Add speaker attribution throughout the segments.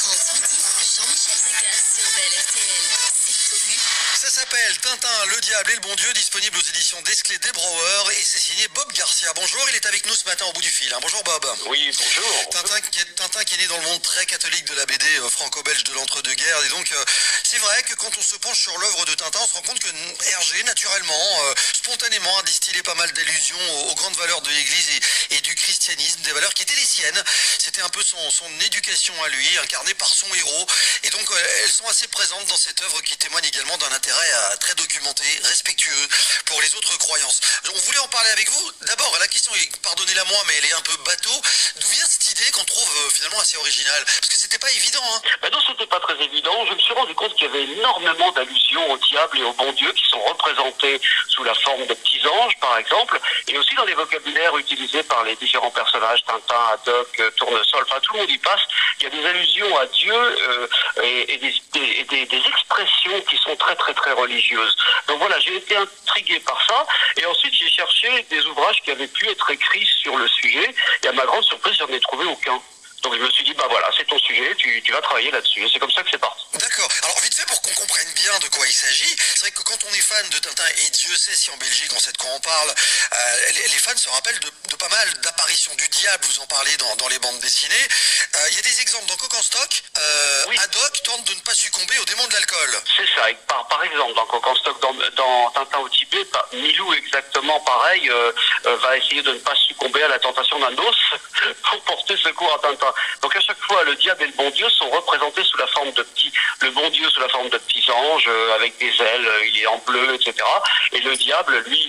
Speaker 1: France Midi, Jean-Michel Zecas sur Belle RTL. C'est tout vu.
Speaker 2: Ça s'appelle Tintin, le diable et le bon Dieu, disponible aux éditions Desclés des Brouwer, et c'est signé Bob Garcia. Bonjour, il est avec nous ce matin au bout du fil. Bonjour Bob.
Speaker 3: Oui, bonjour.
Speaker 2: Tintin qui est né dans le monde très catholique de la BD franco-belge de l'entre-deux-guerres. Et donc, c'est vrai que quand on se penche sur l'œuvre de Tintin, on se rend compte que Hergé, naturellement, spontanément, a distillé pas mal d'allusions aux grandes valeurs de l'Église et du christianisme, des valeurs qui étaient les siennes. C'était un peu son éducation à lui, incarnée par son héros. Et donc, elles sont assez présentes dans cette œuvre qui témoigne également d'un intérêt très documenté, respectueux pour les autres croyances. On voulait en parler avec vous. D'abord, la question est, pardonnez-la moi, mais elle est un peu bateau. D'où vient cette idée qu'on trouve finalement assez originale? Parce que c'était pas évident, hein.
Speaker 3: Ben non, c'était pas très évident. Je me suis rendu compte qu'il y avait énormément d'allusions au diable et au bon Dieu qui sont représentés sous la forme de petits anges, par exemple, et aussi dans les vocabulaires utilisés par les différents personnages, Tintin, Haddock, Tournesol, enfin tout le monde y passe. Il y a des allusions à Dieu et des expressions qui sont très très très religieuses. Donc voilà, j'ai été intrigué par ça, et ensuite j'ai cherché des ouvrages qui avaient pu être écrits sur le sujet, et à ma grande surprise, j'en ai trouvé aucun. Donc je me suis dit, bah voilà, c'est ton sujet, tu vas travailler là-dessus. Et c'est comme ça que c'est parti.
Speaker 2: D'accord. Alors vite fait, pour qu'on comprenne bien de quoi il s'agit, c'est vrai que quand on est fan de Tintin, et Dieu sait si en Belgique on sait de quoi on parle, les fans se rappellent de pas mal d'apparitions du diable, vous en parlez dans les bandes dessinées. Il y a des exemples dans Coq en stock,
Speaker 3: Oui.
Speaker 2: Haddock tente de ne pas succomber au démon de l'alcool.
Speaker 3: C'est ça. Et par exemple, dans Coq en stock, dans Tintin au Tibet, Milou exactement pareil, va essayer de ne pas succomber à la tentation d'un os pour porter secours à Tintin. Donc à chaque fois, le diable et le bon Dieu sont représentés sous la forme de le bon Dieu sous la forme de petits anges avec des ailes, il est en bleu, etc. Et le diable, lui,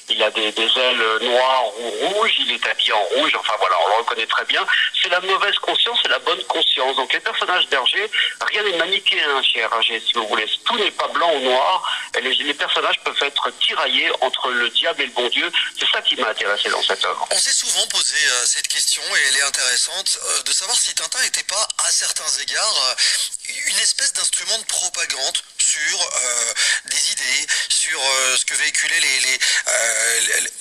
Speaker 3: il a des ailes noires ou rouges, il est habillé en rouge, enfin voilà, on le reconnaît très bien. C'est la mauvaise conscience et la bonne conscience. Donc les personnages d'Hergé, rien n'est manichéen chez Hergé, si vous voulez. Tout n'est pas blanc ou noir. Et les personnages peuvent être tiraillés entre le diable et le bon Dieu. C'est ça qui m'a intéressé dans cette œuvre.
Speaker 2: On s'est souvent posé cette question, et elle est intéressante, de savoir si Tintin n'était pas, à certains égards, une espèce d'instrument de propagande sur des idées, sur ce que véhiculaient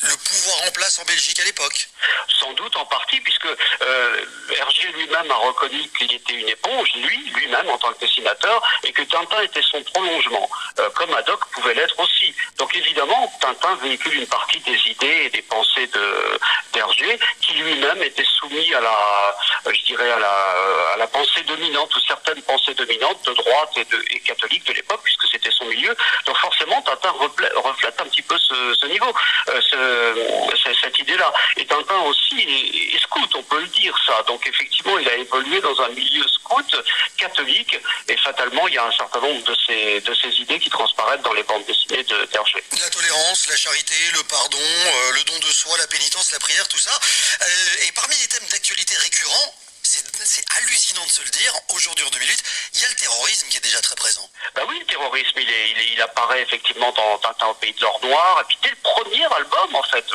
Speaker 2: le pouvoir en place en Belgique à l'époque.
Speaker 3: Sans doute en partie, puisque Hergé lui-même a reconnu qu'il était une éponge, lui-même en tant que dessinateur, et que Tintin était son prolongement, comme Haddock pouvait l'être aussi. Donc évidemment, Tintin véhicule une partie des idées et des pensées d'Hergé, qui lui-même était soumis à la pensée dominante, ou certaines pensées dominantes de droite et catholique de l'époque, puisque c'était son milieu. Donc forcément, Tintin reflète un petit peu ce niveau, cette idée-là. Et Tintin aussi est scout, on peut le dire ça. Donc effectivement, il a évolué dans un milieu scout catholique, et fatalement, il y a un certain nombre de ces idées qui transparaissent dans les bandes dessinées d'Hergé.
Speaker 2: La tolérance, la charité, le pardon, le don de soi, la pénitence, la prière, tout ça. Et parmi les thèmes d'actualité récurrents, c'est hallucinant de se le dire, aujourd'hui en 2008, il y a le terrorisme qui est déjà très présent.
Speaker 3: Ben oui, le terrorisme, il apparaît effectivement dans Tintin au pays de l'or noir, et puis dès le premier album, en fait.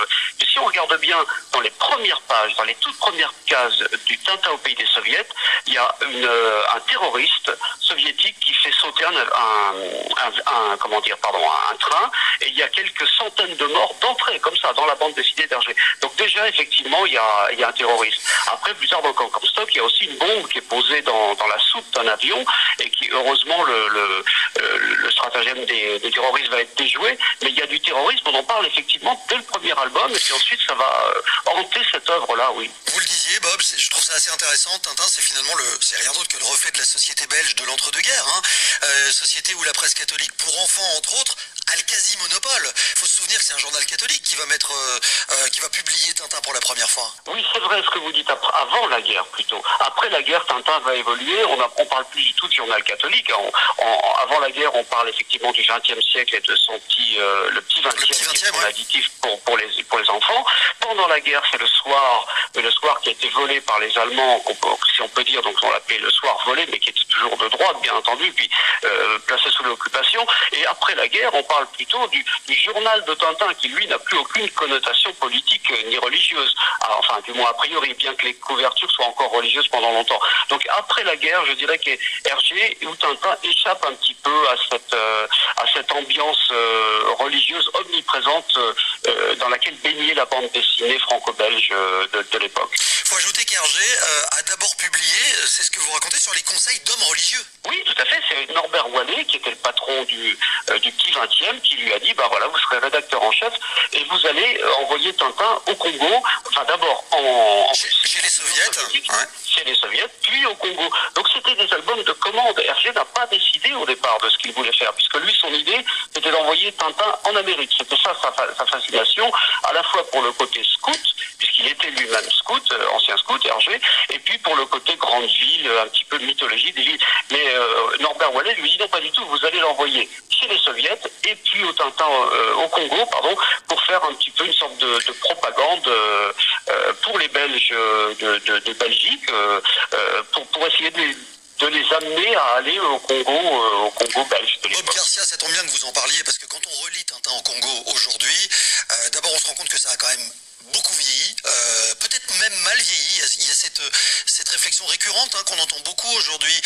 Speaker 3: Et si on regarde bien dans les premières pages, dans les toutes premières cases du Tintin au pays des soviets, il y a un terroriste soviétique qui fait sauter un train, et il y a quelques centaines de morts d'entrée, comme ça, dans la bande dessinée d'Hergé. Donc déjà, effectivement, il y a un terroriste. Après, plus tard dans Coq en stock, il y a aussi une bombe qui est posée dans la soute d'un avion, et qui, heureusement, le stratagème des terroristes va être déjoué, mais il y a du terrorisme, on en parle effectivement dès le premier album, et puis ensuite ça va hanter cette œuvre-là, oui.
Speaker 2: Vous le disiez, Bob, je trouve ça assez intéressant. Tintin, c'est finalement c'est rien d'autre que le reflet de la société belge de l'entre-deux-guerres, hein. Société où la presse catholique pour enfants, entre autres, a le quasi-monopole. Il faut se souvenir que c'est un journal catholique qui va publier Tintin pour la première fois.
Speaker 3: Oui, c'est vrai ce que vous dites, avant la guerre plutôt. Après la guerre, Tintin va évoluer, on parle plus du tout de journal catholique. Avant la guerre, on parle effectivement du XXe siècle et de son le petit XXe, qui est son additif pour les enfants. Pendant la guerre, c'est le soir qui a été volé par les Allemands, si on peut dire, donc on l'appelait le soir volé, mais qui était toujours de droite, bien entendu, puis placé sous l'occupation. Et après la guerre, on parle plutôt du journal de Tintin, qui lui n'a plus aucune connotation politique ni religieuse. Alors, enfin, du moins a priori, bien que les couvertures soient encore religieuses pendant longtemps. Donc après la guerre, je dirais que Hergé ou Tintin échappe un petit peu à cette ambiance religieuse omniprésente dans laquelle baignait la bande dessinée franco-belge de l'époque.
Speaker 2: Faut ajouter qu'Hergé a d'abord publié, c'est ce que vous racontez, sur les conseils d'hommes religieux.
Speaker 3: Oui, tout à fait. C'est Norbert Wallet, qui était le patron du petit 20e, qui lui a dit, bah voilà, vous serez rédacteur en chef et vous allez envoyer Tintin au Congo. Enfin, d'abord
Speaker 2: Chez les soviets, ouais.
Speaker 3: Chez les soviets, puis au Congo. Donc c'était des albums de commande. Hergé n'a pas décidé au départ de ce qu'il voulait faire, puisque lui, son idée, c'était d'envoyer Tintin en Amérique. C'était ça sa fascination, à la fois pour le côté scout, puisqu'il était lui-même scout, ancien scout, Hergé, et puis pour le côté grande ville, un petit peu de mythologie des villes. Mais Norbert Wallet lui dit non, pas du tout, vous allez l'envoyer chez les soviets et puis au Congo, pour faire un petit peu une sorte de propagande pour les Belges de Belgique, pour essayer de les amener à aller au Congo belge de
Speaker 2: Bob
Speaker 3: l'époque.
Speaker 2: Garcia, ça tombe bien que vous en parliez, parce que quand on relit Tintin en Congo aujourd'hui, d'abord on se rend compte que ça a quand même beaucoup vieilli, peut-être même mal vieilli. Il y a cette réflexion récurrente qu'on entend beaucoup aujourd'hui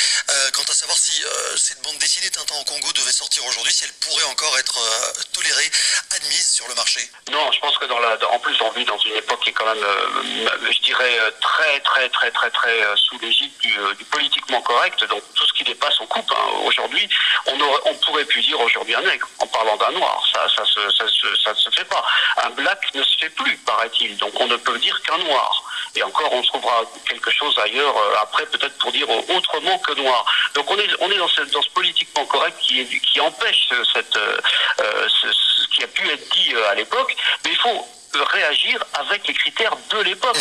Speaker 2: quant à savoir si cette bande dessinée Tintin en Congo devait sortir aujourd'hui, si elle pourrait encore être tolérée, admise sur le marché.
Speaker 3: Non, je pense que en plus on vit dans une époque qui est quand même, je dirais, très sous l'égide du politiquement correct. Donc tout ce qui dépasse on coupe. Aujourd'hui, on pourrait plus dire aujourd'hui un nègre en parlant d'un noir. Ça ne se fait pas. Un black ne se fait plus, paraît-il. Donc on ne peut dire qu'un noir. Et encore, on trouvera quelque chose ailleurs après, peut-être pour dire autrement que noir. Donc on est dans ce politiquement correct qui empêche ce qui a pu être dit à l'époque. Mais il faut réagir avec les critères de l'époque.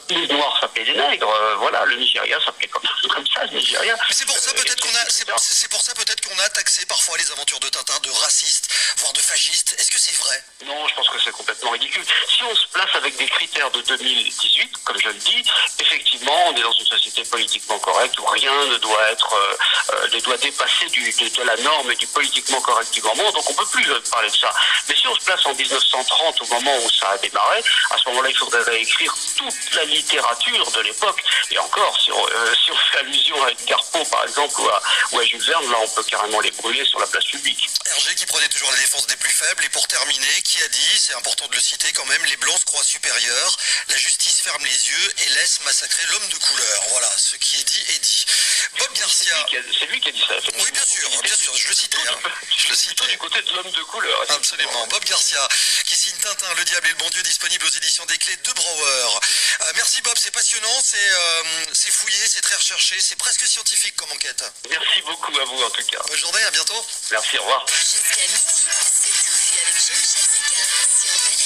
Speaker 3: Les Noirs s'appelaient des nègres, voilà, le Nigeria s'appelait comme ça, le Nigeria.
Speaker 2: Mais c'est pour ça peut-être qu'on a taxé parfois les aventures de Tintin de racistes, voire de fascistes. Est-ce que c'est vrai?
Speaker 3: Non, je pense que c'est complètement ridicule. Si on se place avec des critères de 2018, comme je le dis, effectivement, on est dans une société politiquement correcte où rien ne doit dépasser de la norme et du politiquement correct du moment, donc on peut plus parler de ça. Mais si on se place en 1930, au moment où ça a démarré, à ce moment-là, il faudrait réécrire toute la littérature de l'époque. Et encore, si on fait allusion à Edgar Poe, par exemple, ou à Jules Verne, là, on peut carrément les brûler sur la place publique.
Speaker 2: Hergé qui prenait toujours la défense des plus faibles, et pour terminer, qui a dit, c'est important de le citer quand même, les Blancs se croient supérieurs, la justice ferme les yeux et laisse massacrer l'homme de couleur. Voilà, ce qui est dit est dit. Bob Garcia.
Speaker 3: C'est lui qui a dit ça.
Speaker 2: Oui, bien sûr, je le citais. Je le citais.
Speaker 3: Du côté de l'homme de couleur.
Speaker 2: Absolument. Bob Garcia, qui signe Tintin, Le Diable et le Bon Dieu, disponible aux éditions des Clés de Brouwer. Merci Bob, c'est passionnant, c'est fouillé, c'est très recherché, c'est presque scientifique comme enquête.
Speaker 3: Merci beaucoup à vous en tout cas.
Speaker 2: Bonne journée, à bientôt.
Speaker 3: Merci, au revoir.
Speaker 1: Jusqu'à midi, c'est tout vu avec Jean-Michel Zeka sur Bel